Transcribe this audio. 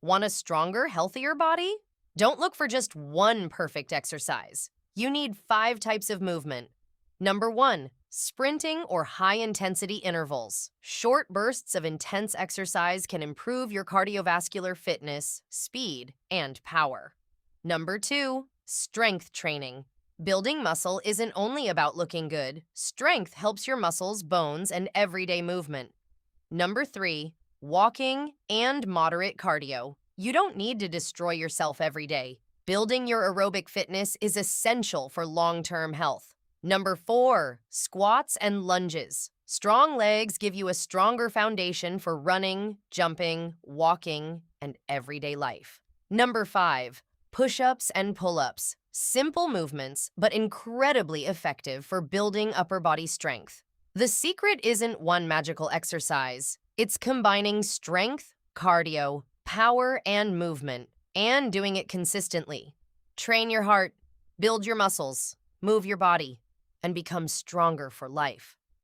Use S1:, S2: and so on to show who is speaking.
S1: Want a stronger, healthier body? Don't look for just one perfect exercise. You need 5 types of movement. Number 1, sprinting or high-intensity intervals. Short bursts of intense exercise can improve your cardiovascular fitness, speed, and power. Number 2, strength training. Building muscle isn't only about looking good. Strength helps your muscles, bones, and everyday movement. Number 3, walking and moderate cardio. You don't need to destroy yourself every day. Building your aerobic fitness is essential for long-term health. Number 4, squats and lunges. Strong legs give you a stronger foundation for running, jumping, walking, and everyday life. Number 5, push-ups and pull-ups. Simple movements, but incredibly effective for building upper body strength. The secret isn't one magical exercise. It's combining strength, cardio, power, and movement, and doing it consistently. Train your heart, build your muscles, move your body, and become stronger for life.